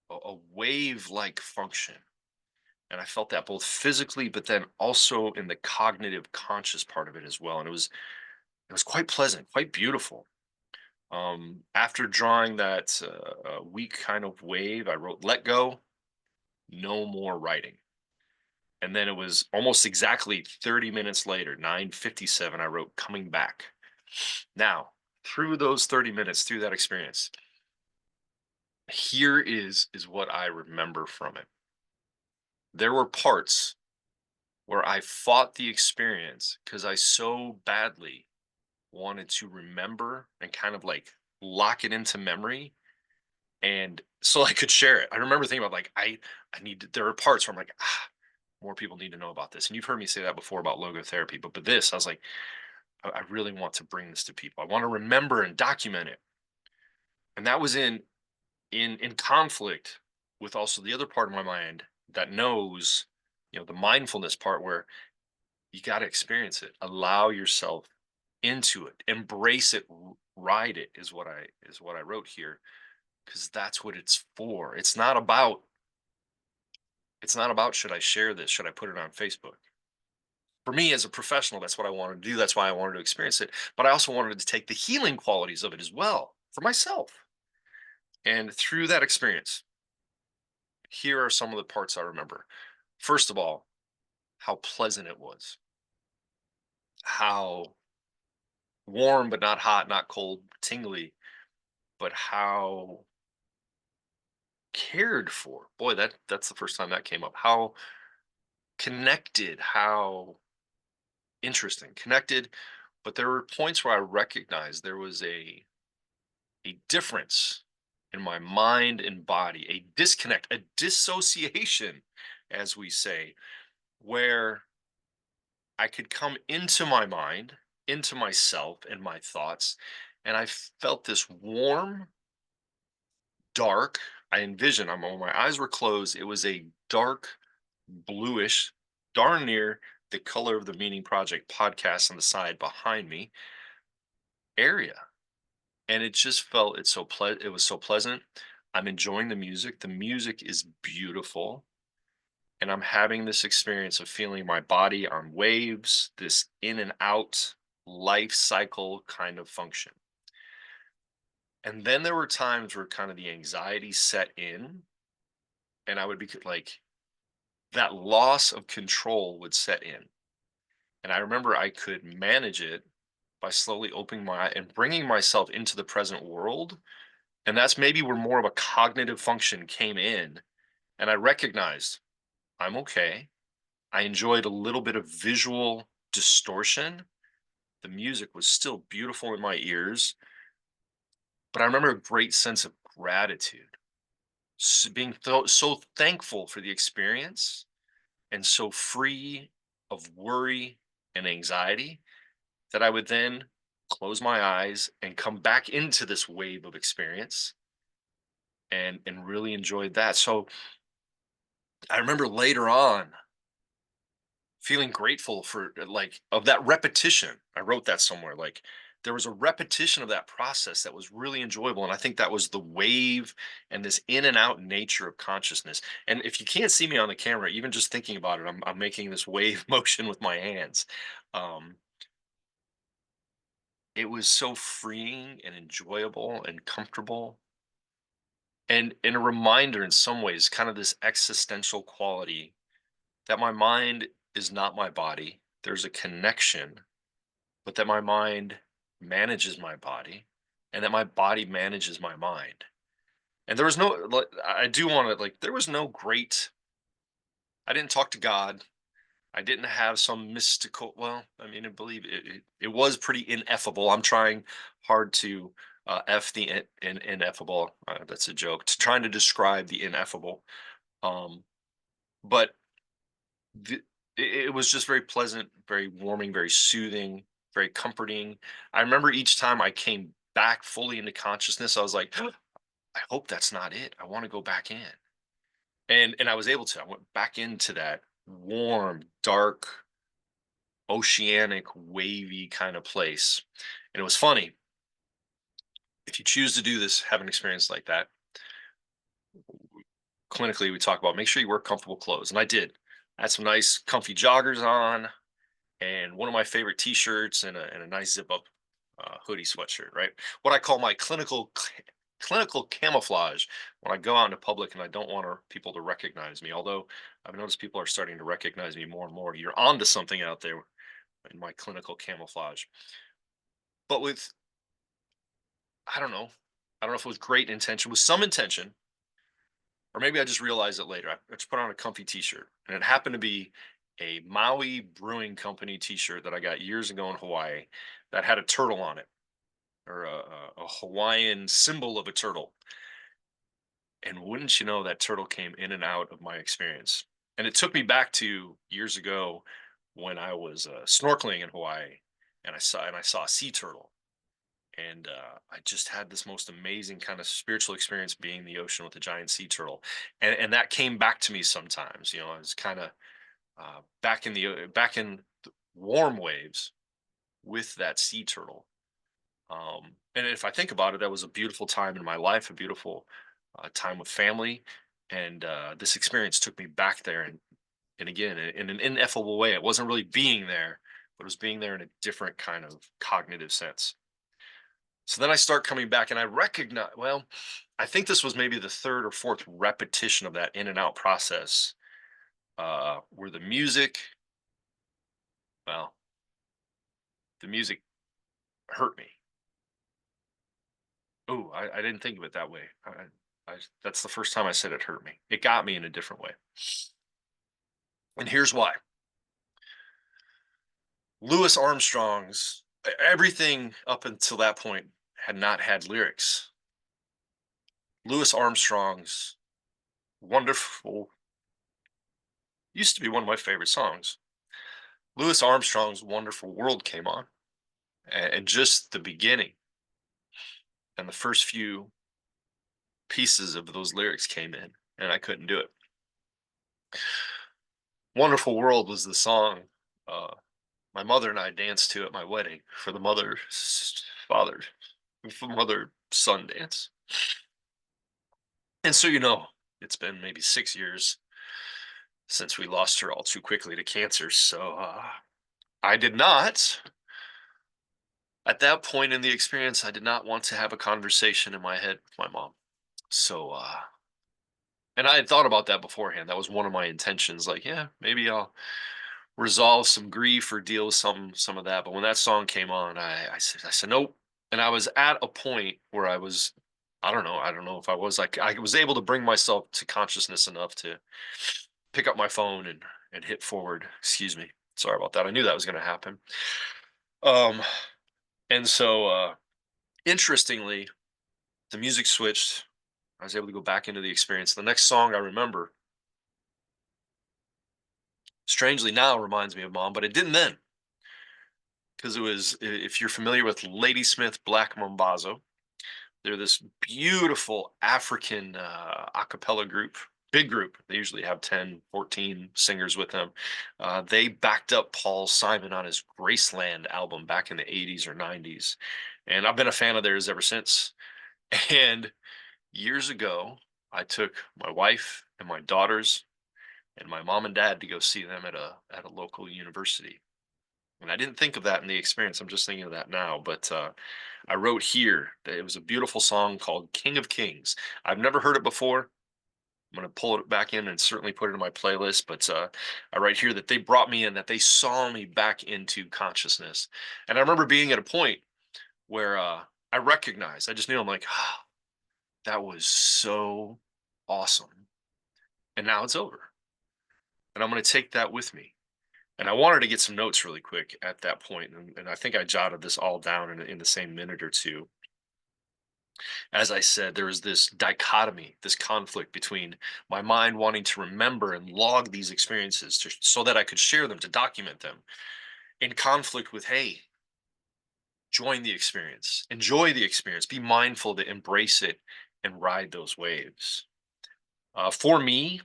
[SPEAKER 1] a wave like function. And I felt that both physically, but then also in the cognitive conscious part of it as well. And it was quite pleasant, quite beautiful. After drawing that weak kind of wave, I wrote "Let Go," no more writing. And then it was almost exactly 30 minutes later, 9:57, I wrote "Coming Back." Now, through those 30 minutes, through that experience, here is what I remember from it. There were parts where I fought the experience because I so badly wanted to remember and kind of like lock it into memory, and so I could share it. I remember thinking about like I need to, there are parts where I'm like, more people need to know about this. And you've heard me say that before about logotherapy, but this, I was like, I really want to bring this to people. I want to remember and document it. And that was in conflict with also the other part of my mind that knows, the mindfulness part where you got to experience it, allow yourself into it, embrace it, ride it is what I wrote here, because that's what it's for. It's not about should I share this, should I put it on Facebook. For me as a professional, that's what I wanted to do. That's why I wanted to experience it. But I also wanted to take the healing qualities of it as well for myself. And through that experience, here are some of the parts I remember. First of all, how pleasant it was, how warm but not hot, not cold, tingly, but how cared for. Boy, that's the first time that came up. How connected, how interesting. Connected, but there were points where I recognized there was a difference in my mind and body, a disconnect, a dissociation, as we say, where I could come into my mind, into myself and my thoughts, and I felt this warm, dark. I envisioned, when my eyes were closed, it was a dark, bluish, darn near the color of the Meaning Project podcast on the side behind me area. And it just felt it was so pleasant. I'm enjoying the music. The music is beautiful. And I'm having this experience of feeling my body on waves, this in and out life cycle kind of function. And then there were times where kind of the anxiety set in, and I would be like, that loss of control would set in. And I remember I could manage it by slowly opening my eye and bringing myself into the present world. And that's maybe where more of a cognitive function came in. And I recognized I'm okay. I enjoyed a little bit of visual distortion. The music was still beautiful in my ears, but I remember a great sense of gratitude, being so thankful for the experience and so free of worry and anxiety that I would then close my eyes and come back into this wave of experience and really enjoyed that. So I remember later on feeling grateful for like of that repetition. I wrote that somewhere. Like there was a repetition of that process that was really enjoyable. And I think that was the wave and this in and out nature of consciousness. And if you can't see me on the camera, even just thinking about it, I'm making this wave motion with my hands. Um, it was so freeing and enjoyable and comfortable. And a reminder in some ways, kind of this existential quality that my mind is not my body. There's a connection, but that my mind manages my body and that my body manages my mind. And there was no, like, I do want to, like, there was no great, I didn't talk to God. I didn't have some mystical, well, I mean, I believe it was pretty ineffable. I'm trying hard to F the ineffable. That's a joke. To trying to describe the ineffable. Um, but the, it was just very pleasant, very warming, very soothing, very comforting. I remember each time I came back fully into consciousness, I was like, I hope that's not it. I want to go back in. And I was able to. I went back into that warm, dark, oceanic, wavy kind of place. And it was funny. If you choose to do this, have an experience like that, clinically, we talk about make sure you wear comfortable clothes. And I did. I had some nice, comfy joggers on and one of my favorite t-shirts and a nice zip up hoodie sweatshirt, right? What I call my clinical camouflage when I go out into public and I don't want people to recognize me. Although I've noticed people are starting to recognize me more and more. You're onto something out there in my clinical camouflage. But with, I don't know if it was great intention, with some intention, or maybe I just realized it later. I just put on a comfy t-shirt and it happened to be a Maui Brewing Company t-shirt that I got years ago in Hawaii that had a turtle on it, or a Hawaiian symbol of a turtle. And wouldn't you know, that turtle came in and out of my experience. And it took me back to years ago when I was snorkeling in Hawaii and I saw a sea turtle. And I just had this most amazing kind of spiritual experience being in the ocean with a giant sea turtle, and that came back to me sometimes. You know, I was kind of back in the warm waves with that sea turtle. And if I think about it, that was a beautiful time in my life, a beautiful time with family, and this experience took me back there, and again in an ineffable way. It wasn't really being there, but it was being there in a different kind of cognitive sense. So then I start coming back and I recognize, well, I think this was maybe the third or fourth repetition of that in and out process, where well, the music hurt me. Oh, I didn't think of it that way. That's the first time I said it hurt me. It got me in a different way. And here's why. Louis Armstrong's everything up until that point had not had lyrics. Louis Armstrong's wonderful used to be one of my favorite songs. Louis Armstrong's Wonderful World came on, and just the beginning and the first few pieces of those lyrics came in, and I couldn't do it. Wonderful World was the song my mother and I danced to at my wedding for the father, mother son dance. And so, it's been maybe 6 years since we lost her all too quickly to cancer. So I did not at that point in the experience, I did not want to have a conversation in my head with my mom. So, and I had thought about that beforehand. That was one of my intentions. Like, yeah, maybe I'll resolve some grief or deal with some of that. But when that song came on, I said nope. And I was at a point where I don't know if I was like, I was able to bring myself to consciousness enough to pick up my phone and hit forward. Excuse me. Sorry about that. I knew that was going to happen. Um, and so, interestingly, the music switched. I was able to go back into the experience. The next song I remember, strangely now, reminds me of mom, but it didn't then, because it was, if you're familiar with Ladysmith Black Mambazo, they're this beautiful African a cappella group, big group. They usually have 10, 14 singers with them. They backed up Paul Simon on his Graceland album back in the 80s or 90s. And I've been a fan of theirs ever since. And years ago, I took my wife and my daughters and my mom and dad to go see them at a local university. And I didn't think of that in the experience. I'm just thinking of that now. But I wrote here that it was a beautiful song called King of Kings. I've never heard it before. I'm going to pull it back in and certainly put it in my playlist. But I write here that they brought me in, that they saw me back into consciousness. And I remember being at a point where I recognized, I just knew, I'm like, ah, that was so awesome. And now it's over. And I'm going to take that with me. And I wanted to get some notes really quick at that point, and I think I jotted this all down in the same minute or two. As I said, there was this dichotomy, this conflict between my mind wanting to remember and log these experiences so that I could share them, to document them, in conflict with, hey, join the experience, enjoy the experience, be mindful to embrace it and ride those waves. For me,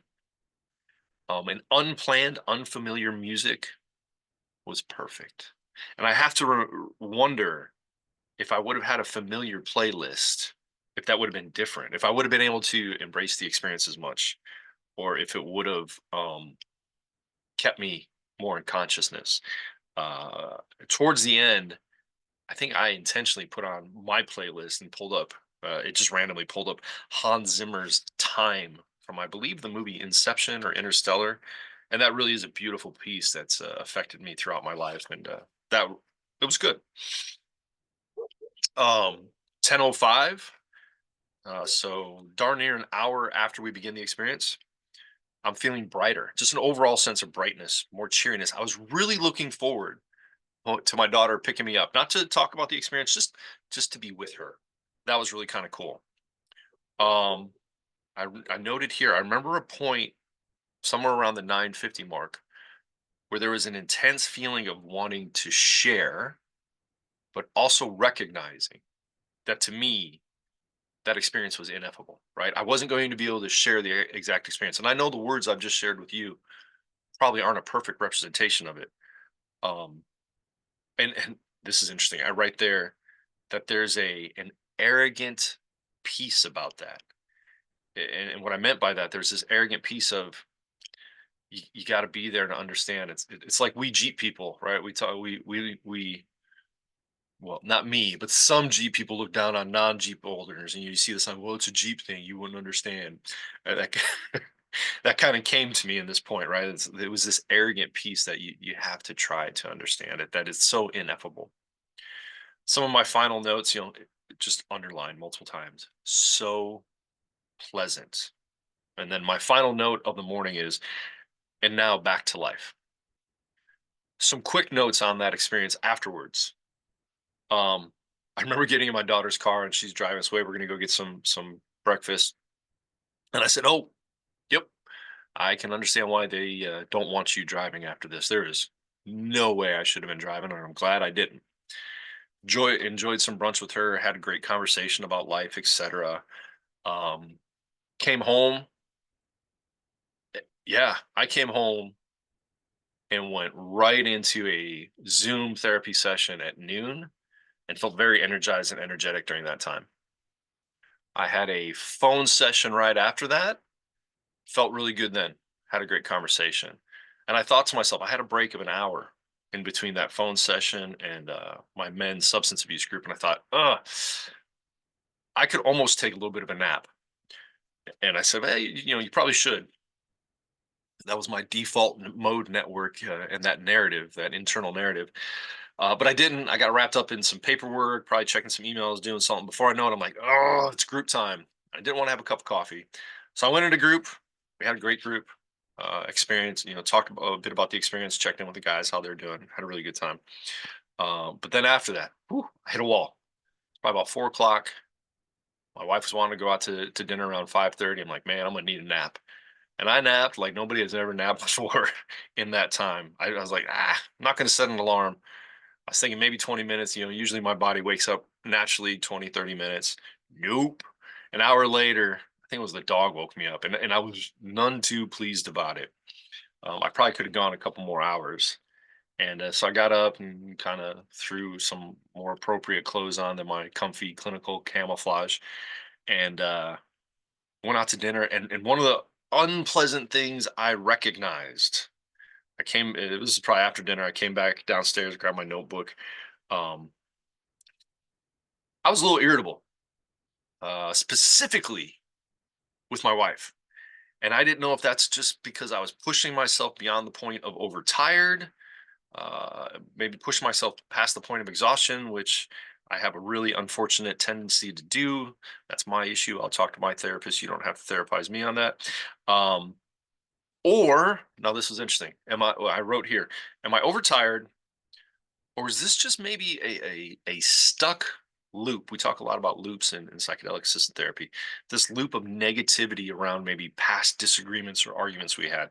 [SPEAKER 1] an unplanned, unfamiliar music was perfect. And I have to wonder if I would have had a familiar playlist, if that would have been different, if I would have been able to embrace the experience as much, or if it would have kept me more in consciousness. Uh, Towards the end, I think I intentionally put on my playlist and pulled up. It just randomly pulled up Hans Zimmer's "Time" from, I believe, the movie Inception or Interstellar, and that really is a beautiful piece that's affected me throughout my life, and that it was good. 10:05. So darn near an hour after we begin the experience, I'm feeling brighter, just an overall sense of brightness, more cheeriness. I was really looking forward to my daughter picking me up, not to talk about the experience, just to be with her. That was really kind of cool. Um, I noted here. I remember a point somewhere around the 9:50 mark where there was an intense feeling of wanting to share, but also recognizing that to me that experience was ineffable. Right? I wasn't going to be able to share the exact experience, and I know the words I've just shared with you probably aren't a perfect representation of it. Um, and this is interesting. I write there that there's a an arrogant piece about that. And what I meant by that, there's this arrogant piece of you got to be there to understand. It's like we Jeep people, right? We talk we well, not me, but some Jeep people look down on non-Jeep owners, and you see this on, well, it's a Jeep thing, you wouldn't understand. That that kind of came to me in this point, right? It was this arrogant piece that you have to try to understand it, that is so ineffable. Some of my final notes, just underlined multiple times. So pleasant. And then my final note of the morning is, and now back to life. Some quick notes on that experience afterwards. Um, I remember getting in my daughter's car and she's driving us away. We're gonna go get some breakfast. And I said, "Oh, yep, I can understand why they don't want you driving after this. There is no way I should have been driving, and I'm glad I didn't." Enjoyed some brunch with her, had a great conversation about life, etc. Um, Came home. Yeah, I came home and went right into a Zoom therapy session at noon and felt very energized and energetic during that time. I had a phone session right after that, felt really good then, had a great conversation. And I thought to myself, I had a break of an hour in between that phone session and my men's substance abuse group. And I thought, I could almost take a little bit of a nap. And I said, hey, you probably should. That was my default mode network and that narrative, that internal narrative. But I didn't. I got wrapped up in some paperwork, probably checking some emails, doing something. Before I know it, I'm like, oh, it's group time. I didn't want to have a cup of coffee. So I went into group. We had a great group experience, talked a bit about the experience, checked in with the guys, how they're doing, had a really good time. But then after that, I hit a wall. By about 4 o'clock, my wife was wanting to go out to dinner around 5:30. I'm like, man, I'm going to need a nap. And I napped like nobody has ever napped before in that time. I was like, I'm not going to set an alarm. I was thinking maybe 20 minutes. Usually my body wakes up naturally 20, 30 minutes. Nope. An hour later, I think it was the dog woke me up, and I was none too pleased about it. I probably could have gone a couple more hours. And so I got up and kind of threw some more appropriate clothes on than my comfy clinical camouflage and went out to dinner. And one of the unpleasant things I recognized, it was probably after dinner. I came back downstairs, grabbed my notebook. Um, I was a little irritable, specifically with my wife. And I didn't know if that's just because I was pushing myself beyond the point of overtired, maybe pushing myself past the point of exhaustion, which I have a really unfortunate tendency to do. That's my issue. I'll talk to my therapist. You don't have to therapize me on that. Um, or now this is interesting. I wrote here, am I overtired, or is this just maybe a stuck loop? We talk a lot about loops in psychedelic assisted therapy. This loop of negativity around maybe past disagreements or arguments we had.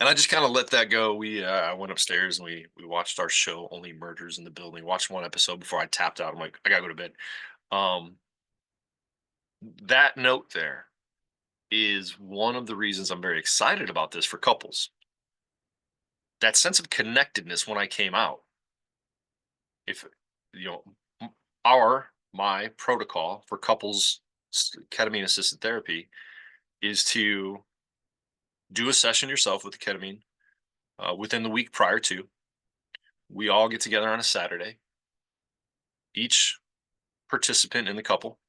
[SPEAKER 1] And I just kind of let that go. I went upstairs and we watched our show, Only Murders in the Building. Watched one episode before I tapped out. I'm like, I gotta go to bed. Um, that note there is one of the reasons I'm very excited about this for couples. That sense of connectedness when I came out. If you know, m- our my protocol for couples ketamine assisted therapy is to do a session yourself with the ketamine within the week prior to. We all get together on a Saturday. Each participant in the couple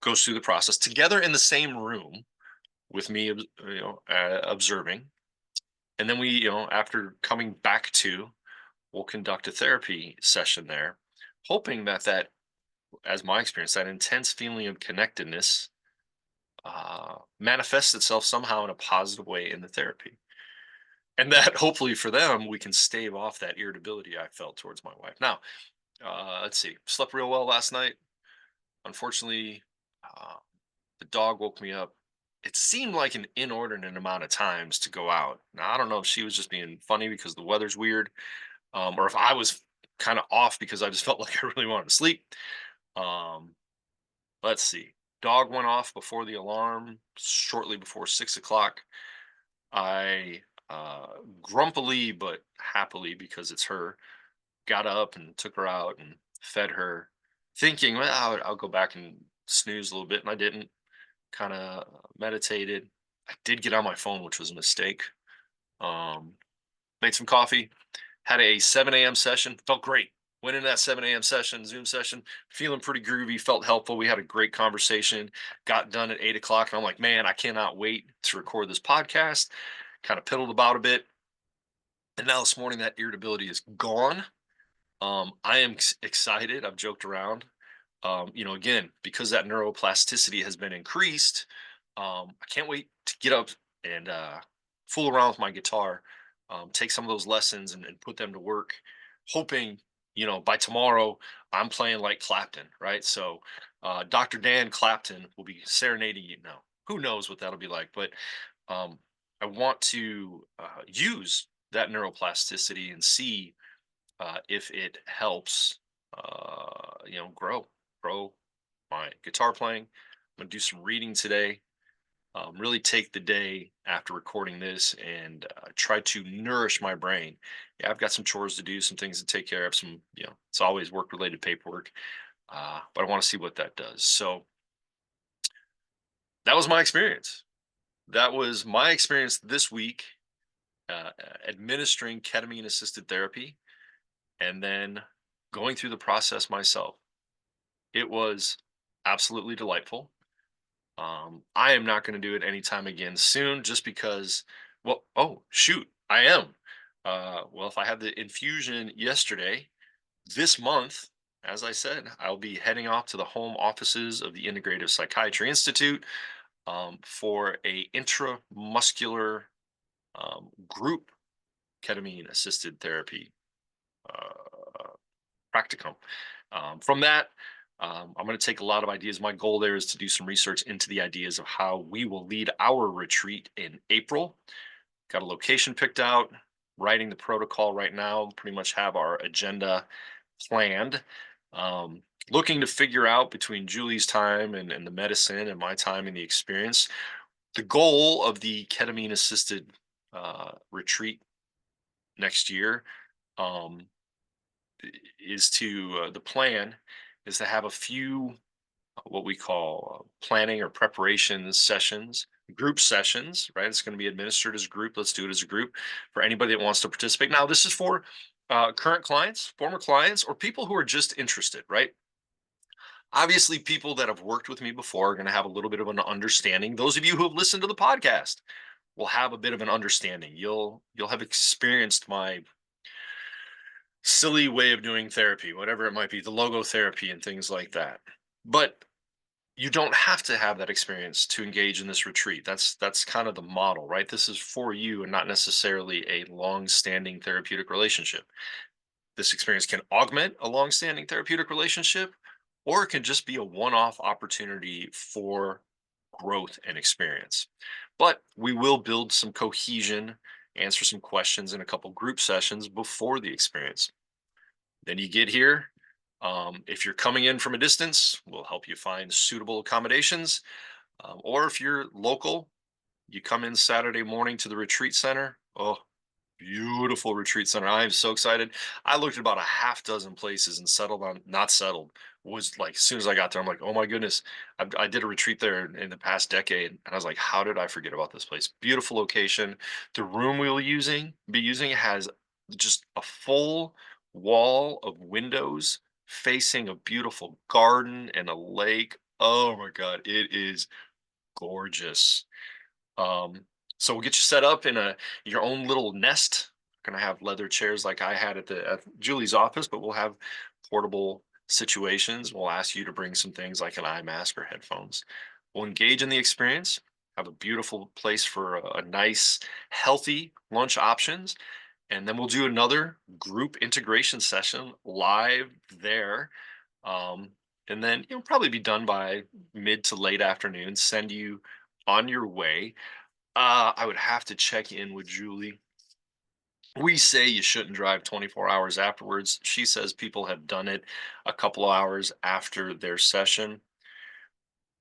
[SPEAKER 1] goes through the process together in the same room with me, observing. And then we, after coming back to, we'll conduct a therapy session there, hoping that, as my experience, that intense feeling of connectedness manifests itself somehow in a positive way in the therapy. And that hopefully for them, we can stave off that irritability I felt towards my wife. Now, let's see, slept real well last night. Unfortunately, uh, the dog woke me up. It seemed like an inordinate amount of times to go out. Now, I don't know if she was just being funny because the weather's weird, or if I was kind of off because I just felt like I really wanted to sleep. Um, let's see. Dog went off before the alarm, shortly before 6 o'clock. I grumpily but happily, because it's her, got up and took her out and fed her, thinking, well, I'll go back and snooze a little bit, and I didn't. Kind of meditated. I did get on my phone, which was a mistake. Um, Made some coffee, had a 7 a.m. session, felt great. Went into that 7 a.m. session, Zoom session, feeling pretty groovy, felt helpful. We had a great conversation, got done at 8 o'clock. And I'm like, man, I cannot wait to record this podcast. Kind of piddled about a bit. And now this morning, that irritability is gone. I am excited. I've joked around. Again, because that neuroplasticity has been increased, I can't wait to get up and fool around with my guitar, take some of those lessons and put them to work, hoping, by tomorrow I'm playing like Clapton, right? So, Dr. Dan Clapton will be serenading you now. Who knows what that'll be like? But um, I want to use that neuroplasticity and see if it helps, grow my guitar playing. I'm gonna do some reading today. Really take the day after recording this and try to nourish my brain. Yeah, I've got some chores to do, some things to take care of. It's always work related paperwork, but I want to see what that does. So that was my experience. That was my experience this week, administering ketamine assisted therapy and then going through the process myself. It was absolutely delightful. I am not going to do it anytime again soon, just because. Well, oh shoot, I am. Well, if I had the infusion yesterday, this month, as I said, I'll be heading off to the home offices of the Integrative Psychiatry Institute for a intramuscular group ketamine assisted therapy uh, practicum. From that, I'm going to take a lot of ideas. My goal there is to do some research into the ideas of how we will lead our retreat in April. Got a location picked out, writing the protocol right now, pretty much have our agenda planned. Looking to figure out between Julie's time and the medicine and my time and the experience, the goal of the ketamine assisted retreat next year. Um, is to the plan is to have a few what we call planning or preparation sessions, group sessions, right? It's going to be administered as a group. Let's do it as a group for anybody that wants to participate. Now, this is for current clients, former clients, or people who are just interested, right? Obviously, people that have worked with me before are going to have a little bit of an understanding. Those of you who have listened to the podcast will have a bit of an understanding. You'll have experienced my silly way of doing therapy, whatever it might be, the logo therapy and things like that. But you don't have to have that experience to engage in this retreat. That's kind of the model, right? This is for you and not necessarily a long-standing therapeutic relationship. This experience can augment a long-standing therapeutic relationship, or it can just be a one-off opportunity for growth and experience. But we will build some cohesion, answer some questions in a couple group sessions before the experience. Then you get here. If you're coming in from a distance, we'll help you find suitable accommodations. Or if you're local, you come in Saturday morning to the retreat center. Oh, Beautiful retreat center. I am so excited. I looked at about a half dozen places and settled on, not settled, was like, as soon as I got there, I'm like, oh my goodness. I did a retreat there in the past decade. And I was like, how did I forget about this place? Beautiful location. The room we will be using has just a full wall of windows facing a beautiful garden and a lake. Oh my God. It is gorgeous. Um, so we'll get you set up in a your own little nest. Gonna have leather chairs like I had at Julie's office, but we'll have portable situations. We'll ask you to bring some things like an eye mask or headphones. We'll engage in the experience. Have a beautiful place for a nice, healthy lunch options, and then we'll do another group integration session live there. Um, and then you'll probably be done by mid to late afternoon. Send you on your way. I would have to check in with Julie. We say you shouldn't drive 24 hours afterwards. She says people have done it a couple of hours after their session.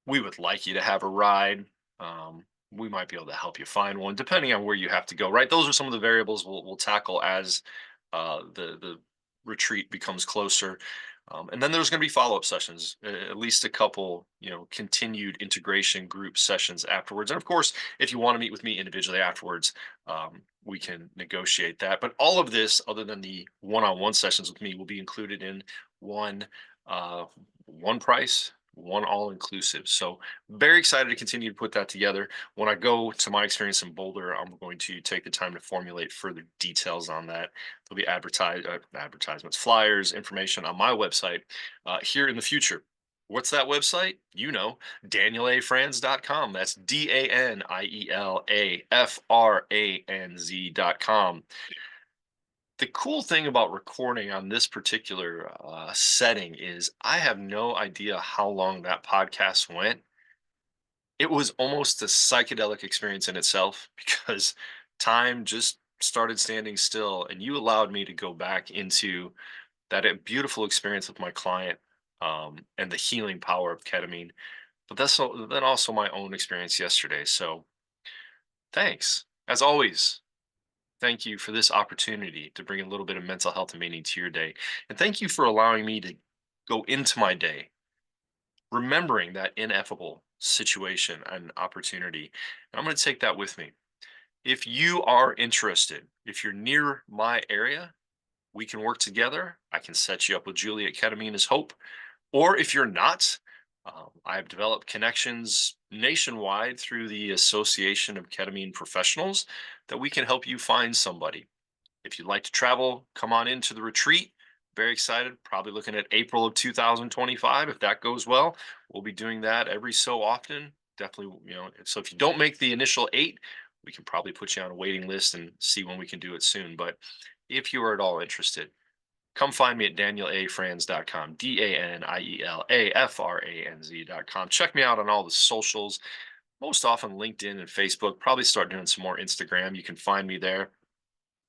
[SPEAKER 1] We would like you to have a ride. We might be able to help you find one, depending on where you have to go. Right, those are some of the variables we'll tackle as the retreat becomes closer. And then there's going to be follow-up sessions, at least a couple, continued integration group sessions afterwards. And of course, if you want to meet with me individually afterwards, we can negotiate that. But all of this, other than the one-on-one sessions with me, will be included in one uh, one price, one all-inclusive. So very excited to continue to put that together. When I go to my experience in Boulder, I'm going to take the time to formulate further details on that. There'll be advertisements, flyers, information on my website here in the future. What's that website? DanielAFranz.com. That's DanielAFranz.com. The cool thing about recording on this particular setting is I have no idea how long that podcast went. It was almost a psychedelic experience in itself because time just started standing still, and you allowed me to go back into that beautiful experience with my client, and the healing power of ketamine. But then also my own experience yesterday. So thanks, as always. Thank you for this opportunity to bring a little bit of mental health and meaning to your day. And thank you for allowing me to go into my day, remembering that ineffable situation and opportunity. And I'm going to take that with me. If you are interested, if you're near my area, we can work together. I can set you up with Julie at Ketamine is Hope. Or if you're not, I've developed connections nationwide through the Association of Ketamine Professionals that we can help you find somebody. If you'd like to travel, come on into the retreat. Very excited. Probably looking at April of 2025. If that goes well, we'll be doing that every so often. Definitely, so if you don't make the initial 8, we can probably put you on a waiting list and see when we can do it soon. But if you are at all interested, come find me at DanielAFranz.com, DanielAFranz.com. Check me out on all the socials, most often LinkedIn and Facebook. Probably start doing some more Instagram. You can find me there.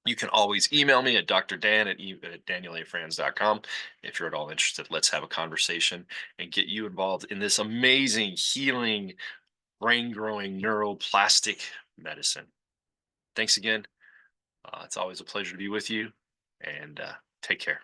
[SPEAKER 1] You can always email me at drdan at danielafranz.com. If you're at all interested, let's have a conversation and get you involved in this amazing healing, brain growing neuroplastic medicine. Thanks again. It's always a pleasure to be with you, and take care.